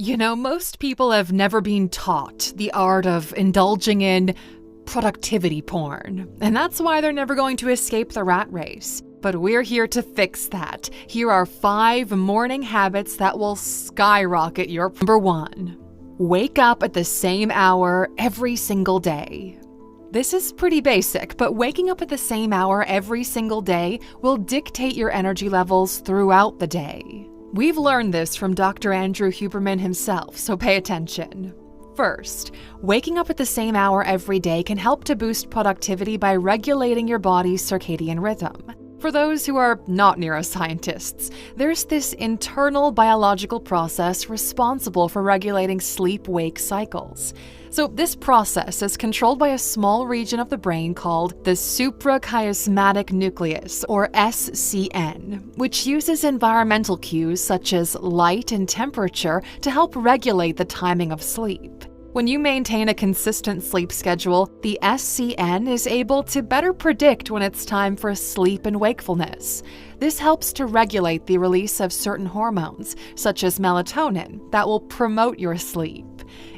Most people have never been taught the art of indulging in productivity porn, and that's why they're never going to escape the rat race. But we're here to fix that. Here are 5 morning habits that will skyrocket your number 1. Wake up at the same hour every single day. This is pretty basic, but waking up at the same hour every single day will dictate your energy levels throughout the day. We've learned this from Dr. Andrew Huberman himself, so pay attention. First, waking up at the same hour every day can help to boost productivity by regulating your body's circadian rhythm. For those who are not neuroscientists, there's this internal biological process responsible for regulating sleep-wake cycles. So this process is controlled by a small region of the brain called the suprachiasmatic nucleus, or SCN, which uses environmental cues such as light and temperature to help regulate the timing of sleep. When you maintain a consistent sleep schedule, the SCN is able to better predict when it's time for sleep and wakefulness. This helps to regulate the release of certain hormones, such as melatonin, that will promote your sleep.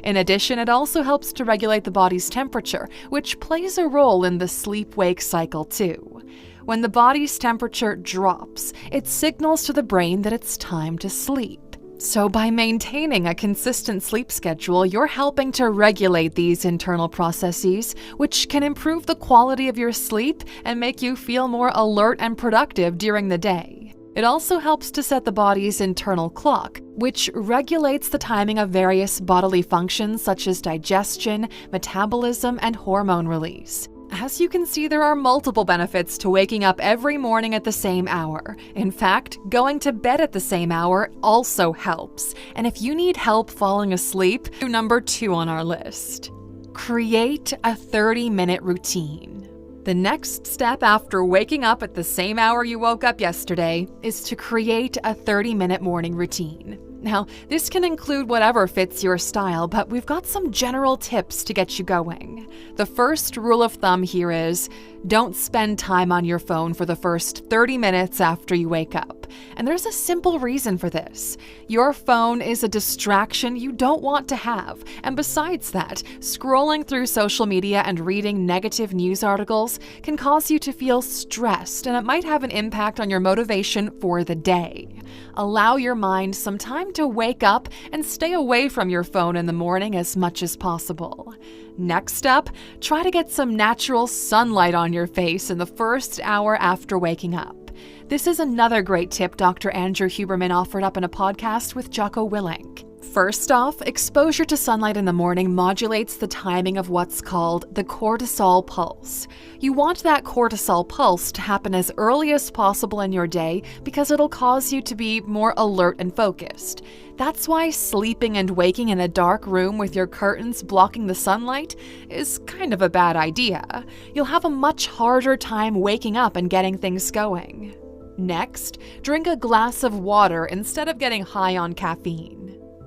In addition, it also helps to regulate the body's temperature, which plays a role in the sleep-wake cycle too. When the body's temperature drops, it signals to the brain that it's time to sleep. So by maintaining a consistent sleep schedule, you're helping to regulate these internal processes, which can improve the quality of your sleep and make you feel more alert and productive during the day. It also helps to set the body's internal clock, which regulates the timing of various bodily functions such as digestion, metabolism, and hormone release. As you can see, there are multiple benefits to waking up every morning at the same hour. In fact, going to bed at the same hour also helps. And if you need help falling asleep, number 2 on our list. Create a 30-minute routine. The next step after waking up at the same hour you woke up yesterday is to create a 30-minute morning routine. Now, this can include whatever fits your style, but we've got some general tips to get you going. The first rule of thumb here is, don't spend time on your phone for the first 30 minutes after you wake up. And there's a simple reason for this. Your phone is a distraction you don't want to have. And besides that, scrolling through social media and reading negative news articles can cause you to feel stressed, and it might have an impact on your motivation for the day. Allow your mind some time to wake up and stay away from your phone in the morning as much as possible. Next up, try to get some natural sunlight on your face in the first hour after waking up. This is another great tip Dr. Andrew Huberman offered up in a podcast with Jocko Willink. First off, exposure to sunlight in the morning modulates the timing of what's called the cortisol pulse. You want that cortisol pulse to happen as early as possible in your day because it'll cause you to be more alert and focused. That's why sleeping and waking in a dark room with your curtains blocking the sunlight is kind of a bad idea. You'll have a much harder time waking up and getting things going. Next, drink a glass of water instead of getting high on caffeine.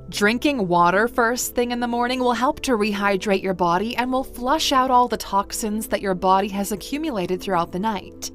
Drinking water first thing in the morning will help to rehydrate your body and will flush out all the toxins that your body has accumulated throughout the night.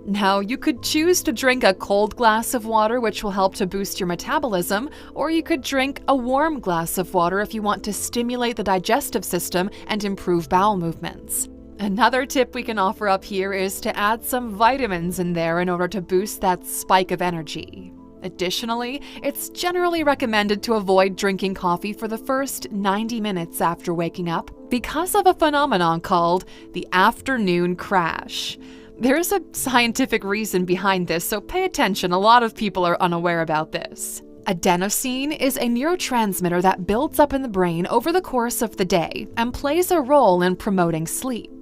Now, you could choose to drink a cold glass of water, which will help to boost your metabolism, or you could drink a warm glass of water if you want to stimulate the digestive system and improve bowel movements. Another tip we can offer up here is to add some vitamins in there in order to boost that spike of energy. Additionally, it's generally recommended to avoid drinking coffee for the first 90 minutes after waking up because of a phenomenon called the afternoon crash. There's a scientific reason behind this, so pay attention. A lot of people are unaware about this. Adenosine is a neurotransmitter that builds up in the brain over the course of the day and plays a role in promoting sleep.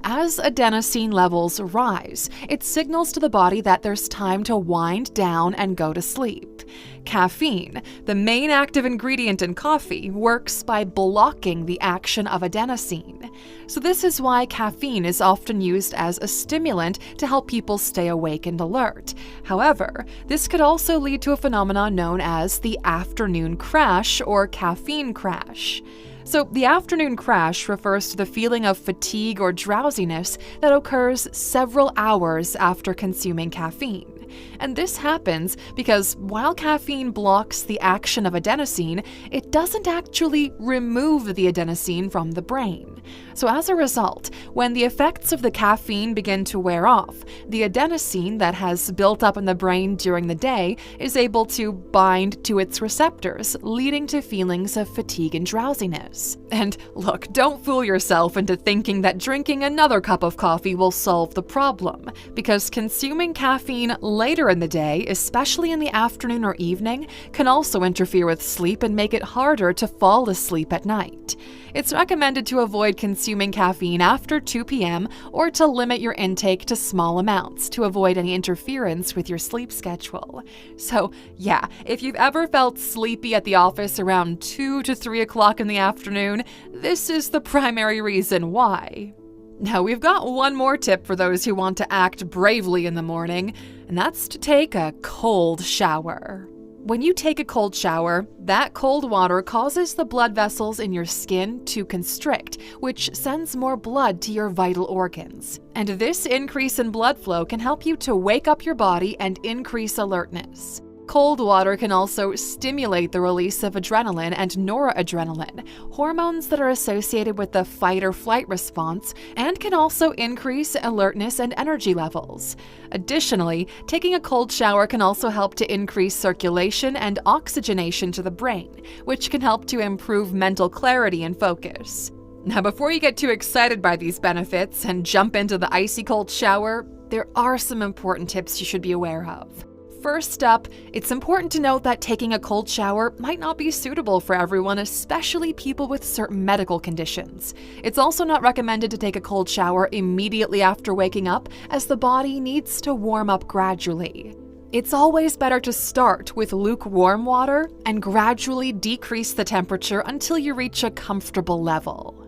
As adenosine levels rise, it signals to the body that there's time to wind down and go to sleep. Caffeine, the main active ingredient in coffee, works by blocking the action of adenosine. So this is why caffeine is often used as a stimulant to help people stay awake and alert. However, this could also lead to a phenomenon known as the afternoon crash or caffeine crash. So the afternoon crash refers to the feeling of fatigue or drowsiness that occurs several hours after consuming caffeine. And this happens because while caffeine blocks the action of adenosine, it doesn't actually remove the adenosine from the brain. So as a result, when the effects of the caffeine begin to wear off, the adenosine that has built up in the brain during the day is able to bind to its receptors, leading to feelings of fatigue and drowsiness. And look, don't fool yourself into thinking that drinking another cup of coffee will solve the problem, because consuming caffeine later in the day, especially in the afternoon or evening, can also interfere with sleep and make it harder to fall asleep at night. It's recommended to avoid consuming caffeine after 2 p.m. or to limit your intake to small amounts to avoid any interference with your sleep schedule. So yeah, if you've ever felt sleepy at the office around 2 to 3 o'clock in the afternoon, this is the primary reason why. Now, we've got one more tip for those who want to act bravely in the morning, and that's to take a cold shower. When you take a cold shower, that cold water causes the blood vessels in your skin to constrict, which sends more blood to your vital organs. And this increase in blood flow can help you to wake up your body and increase alertness. Cold water can also stimulate the release of adrenaline and noradrenaline, hormones that are associated with the fight-or-flight response, and can also increase alertness and energy levels. Additionally, taking a cold shower can also help to increase circulation and oxygenation to the brain, which can help to improve mental clarity and focus. Now, before you get too excited by these benefits and jump into the icy cold shower, there are some important tips you should be aware of. First up, it's important to note that taking a cold shower might not be suitable for everyone, especially people with certain medical conditions. It's also not recommended to take a cold shower immediately after waking up, as the body needs to warm up gradually. It's always better to start with lukewarm water and gradually decrease the temperature until you reach a comfortable level.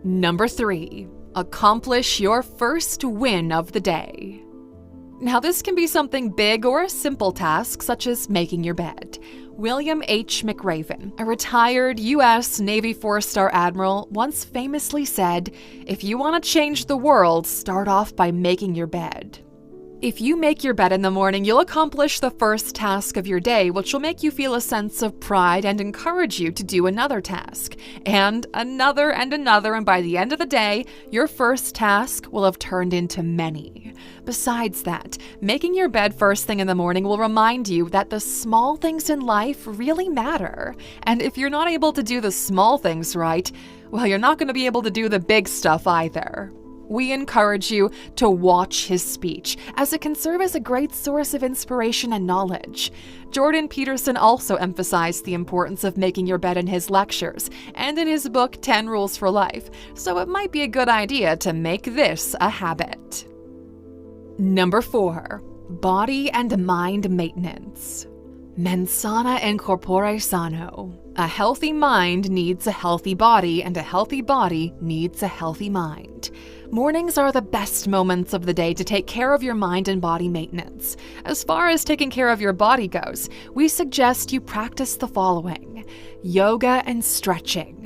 Number 3, accomplish your first win of the day. Now, this can be something big or a simple task, such as making your bed. William H. McRaven, a retired U.S. Navy 4-star admiral, once famously said, "If you want to change the world, start off by making your bed." If you make your bed in the morning, you'll accomplish the first task of your day, which will make you feel a sense of pride and encourage you to do another task, and another, and by the end of the day, your first task will have turned into many. Besides that, making your bed first thing in the morning will remind you that the small things in life really matter, and if you're not able to do the small things right, well, you're not going to be able to do the big stuff either. We encourage you to watch his speech, as it can serve as a great source of inspiration and knowledge. Jordan Peterson also emphasized the importance of making your bed in his lectures and in his book 10 Rules for Life, so it might be a good idea to make this a habit. Number 4, body and mind maintenance. Mens sana in corpore sano. A healthy mind needs a healthy body, and a healthy body needs a healthy mind. Mornings are the best moments of the day to take care of your mind and body maintenance. As far as taking care of your body goes, we suggest you practice the following: yoga and stretching.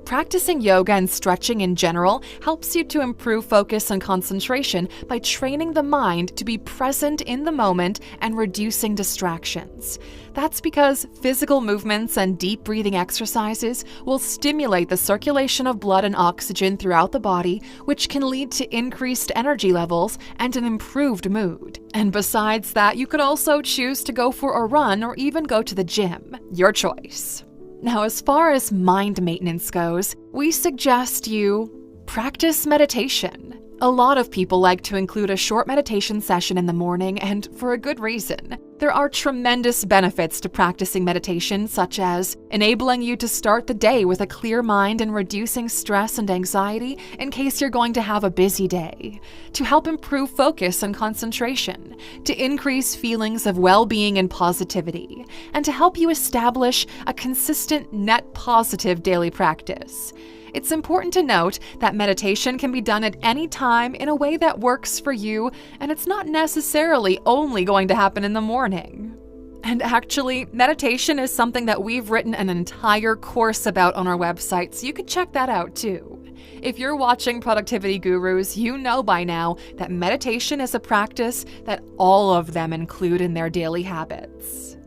Practicing yoga and stretching in general helps you to improve focus and concentration by training the mind to be present in the moment and reducing distractions. That's because physical movements and deep breathing exercises will stimulate the circulation of blood and oxygen throughout the body, which can lead to increased energy levels and an improved mood. And besides that, you could also choose to go for a run or even go to the gym. Your choice. Now, as far as mind maintenance goes, we suggest you practice meditation. A lot of people like to include a short meditation session in the morning, and for a good reason. There are tremendous benefits to practicing meditation, such as enabling you to start the day with a clear mind and reducing stress and anxiety in case you're going to have a busy day, to help improve focus and concentration, to increase feelings of well-being and positivity, and to help you establish a consistent net positive daily practice. It's important to note that meditation can be done at any time in a way that works for you, and it's not necessarily only going to happen in the morning. And actually, meditation is something that we've written an entire course about on our website, so you can check that out too. If you're watching Productivity Gurus, you know by now that meditation is a practice that all of them include in their daily habits.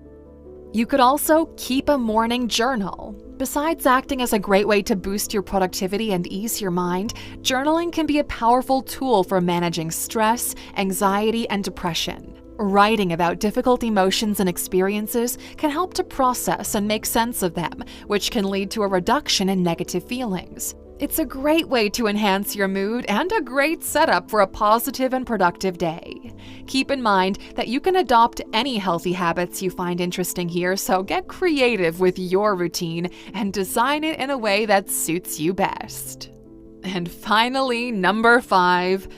You could also keep a morning journal. Besides acting as a great way to boost your productivity and ease your mind, journaling can be a powerful tool for managing stress, anxiety, and depression. Writing about difficult emotions and experiences can help to process and make sense of them, which can lead to a reduction in negative feelings. It's a great way to enhance your mood and a great setup for a positive and productive day. Keep in mind that you can adopt any healthy habits you find interesting here, so get creative with your routine and design it in a way that suits you best. And finally, number 5,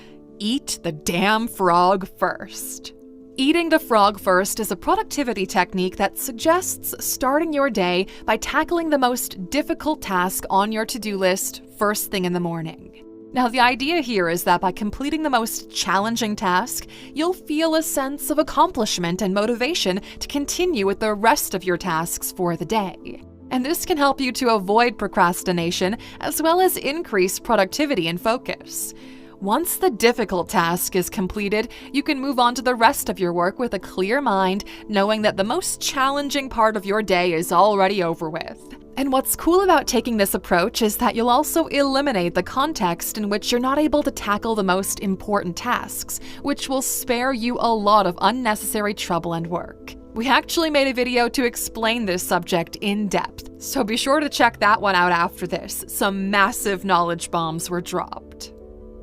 eat the damn frog first. Eating the frog first is a productivity technique that suggests starting your day by tackling the most difficult task on your to-do list first thing in the morning. Now, the idea here is that by completing the most challenging task, you'll feel a sense of accomplishment and motivation to continue with the rest of your tasks for the day. And this can help you to avoid procrastination as well as increase productivity and focus. Once the difficult task is completed, you can move on to the rest of your work with a clear mind, knowing that the most challenging part of your day is already over with. And what's cool about taking this approach is that you'll also eliminate the context in which you're not able to tackle the most important tasks, which will spare you a lot of unnecessary trouble and work. We actually made a video to explain this subject in depth, so be sure to check that one out after this. Some massive knowledge bombs were dropped.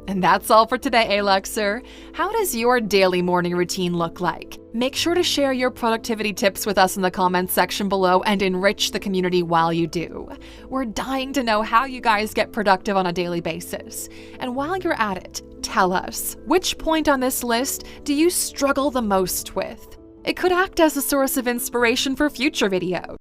And that's all for today, Aluxer. How does your daily morning routine look like? Make sure to share your productivity tips with us in the comments section below and enrich the community while you do. We're dying to know how you guys get productive on a daily basis. And while you're at it, tell us, which point on this list do you struggle the most with? It could act as a source of inspiration for future videos.